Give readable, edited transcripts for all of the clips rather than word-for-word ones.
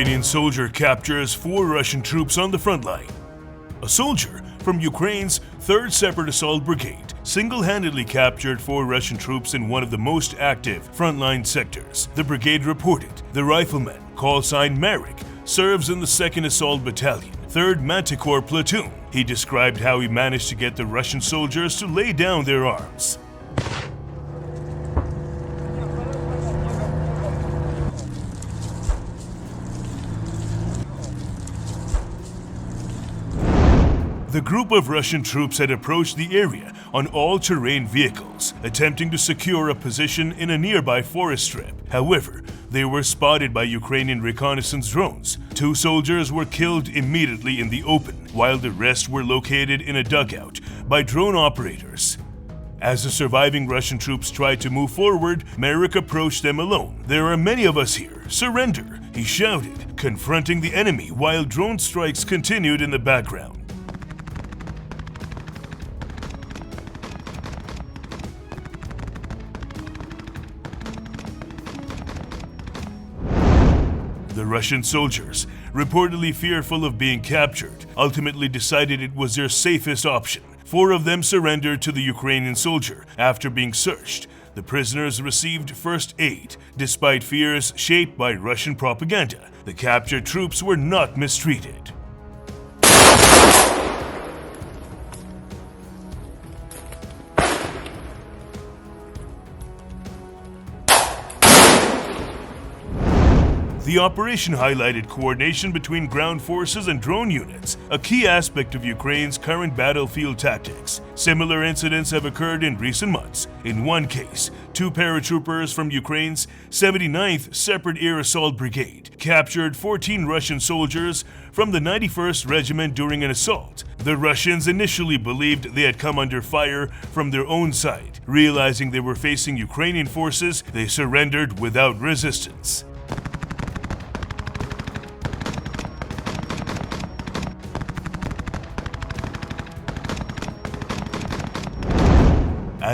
Ukrainian soldier captures 4 Russian troops on the front line. A soldier from Ukraine's 3rd Separate Assault Brigade single-handedly captured 4 Russian troops in one of the most active frontline sectors. The brigade reported the rifleman, call sign Marik, serves in the 2nd Assault Battalion, 3rd Manticore Platoon. He described how he managed to get the Russian soldiers to lay down their arms. The group of Russian troops had approached the area on all-terrain vehicles, attempting to secure a position in a nearby forest strip. However, they were spotted by Ukrainian reconnaissance drones. 2 soldiers were killed immediately in the open, while the rest were located in a dugout by drone operators. As the surviving Russian troops tried to move forward, Marik approached them alone. "There are many of us here. Surrender," he shouted, confronting the enemy while drone strikes continued in the background. The Russian soldiers, reportedly fearful of being captured, ultimately decided it was their safest option. 4 of them surrendered to the Ukrainian soldier after being searched. The prisoners received first aid, despite fears shaped by Russian propaganda. The captured troops were not mistreated. The operation highlighted coordination between ground forces and drone units, a key aspect of Ukraine's current battlefield tactics. Similar incidents have occurred in recent months. In one case, 2 paratroopers from Ukraine's 79th Separate Assault Brigade captured 14 Russian soldiers from the 91st Regiment during an assault. The Russians initially believed they had come under fire from their own side. Realizing they were facing Ukrainian forces, they surrendered without resistance.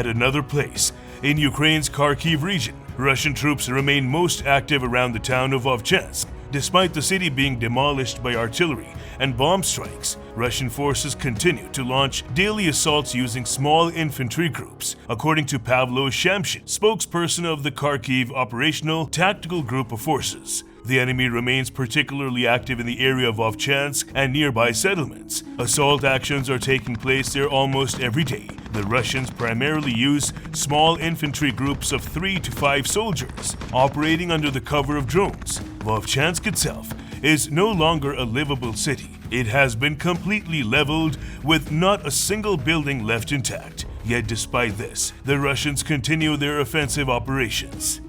At another place, in Ukraine's Kharkiv region, Russian troops remain most active around the town of Vovchansk. Despite the city being demolished by artillery and bomb strikes, Russian forces continue to launch daily assaults using small infantry groups. According to Pavlo Shamshin, spokesperson of the Kharkiv Operational Tactical Group of Forces, the enemy remains particularly active in the area of Vovchansk and nearby settlements. Assault actions are taking place there almost every day. The Russians primarily use small infantry groups of 3 to 5 soldiers, operating under the cover of drones. Vovchansk itself is no longer a livable city. It has been completely leveled, with not a single building left intact. Yet despite this, the Russians continue their offensive operations.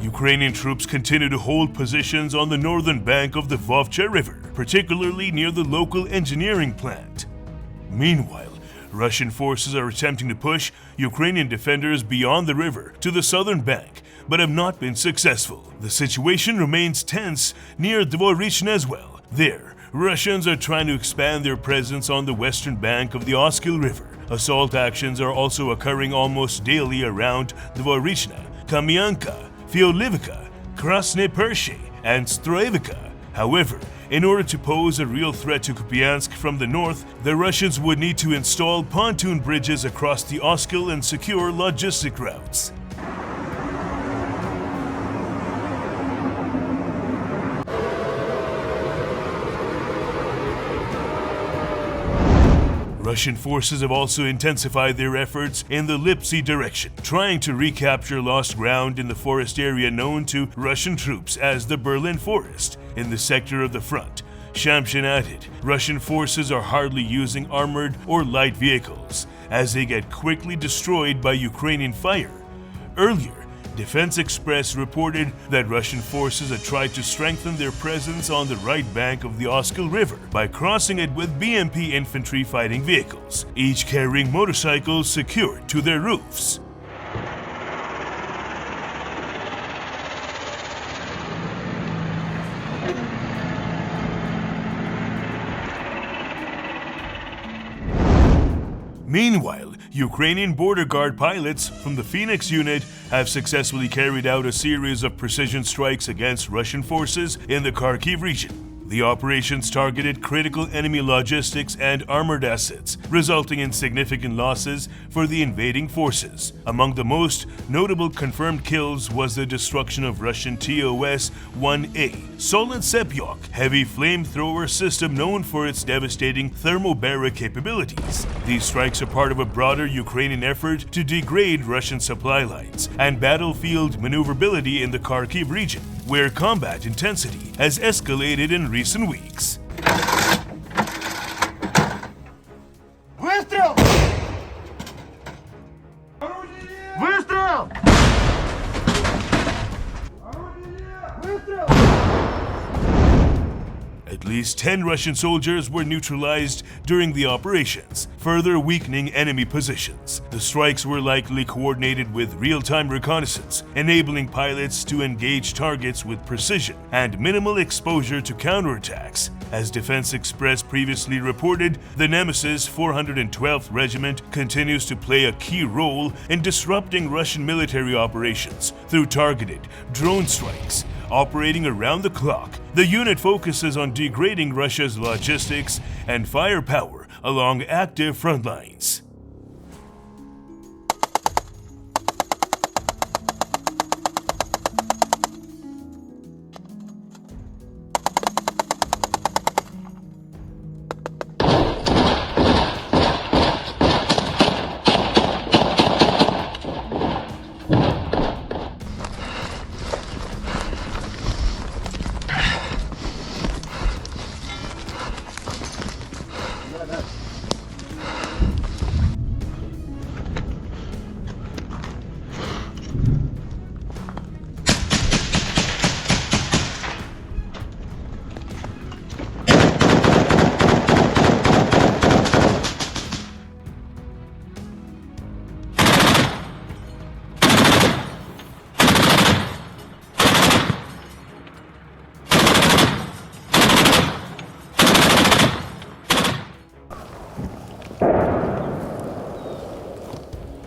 Ukrainian troops continue to hold positions on the northern bank of the Vovcha River, particularly near the local engineering plant. Meanwhile, Russian forces are attempting to push Ukrainian defenders beyond the river to the southern bank, but have not been successful. The situation remains tense near Dvorichne as well. There, Russians are trying to expand their presence on the western bank of the Oskil River. Assault actions are also occurring almost daily around Dvorichne, Kamyanka, Fyolivka, Krasne Pershe, and Stroevika. However, in order to pose a real threat to Kupiansk from the north, the Russians would need to install pontoon bridges across the Oskil and secure logistic routes. Russian forces have also intensified their efforts in the Lipsy direction, trying to recapture lost ground in the forest area known to Russian troops as the Berlin Forest. In the sector of the front, Shamshin added, Russian forces are hardly using armored or light vehicles, as they get quickly destroyed by Ukrainian fire. Earlier, Defense Express reported that Russian forces had tried to strengthen their presence on the right bank of the Oskil River by crossing it with BMP infantry fighting vehicles, each carrying motorcycles secured to their roofs. Meanwhile, Ukrainian border guard pilots from the Phoenix unit have successfully carried out a series of precision strikes against Russian forces in the Kharkiv region. The operations targeted critical enemy logistics and armored assets, resulting in significant losses for the invading forces. Among the most notable confirmed kills was the destruction of Russian TOS-1A Solent Sepyok heavy flamethrower system known for its devastating thermobaric capabilities. These strikes are part of a broader Ukrainian effort to degrade Russian supply lines and battlefield maneuverability in the Kharkiv region, where combat intensity has escalated in recent weeks. Выстрел! Выстрел! Выстрел! At least 10 Russian soldiers were neutralized during the operations, further weakening enemy positions. The strikes were likely coordinated with real-time reconnaissance, enabling pilots to engage targets with precision and minimal exposure to counterattacks. As Defense Express previously reported, the Nemesis 412th Regiment continues to play a key role in disrupting Russian military operations through targeted drone strikes. Operating around the clock, the unit focuses on degrading Russia's logistics and firepower along active front lines.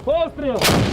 Пострел!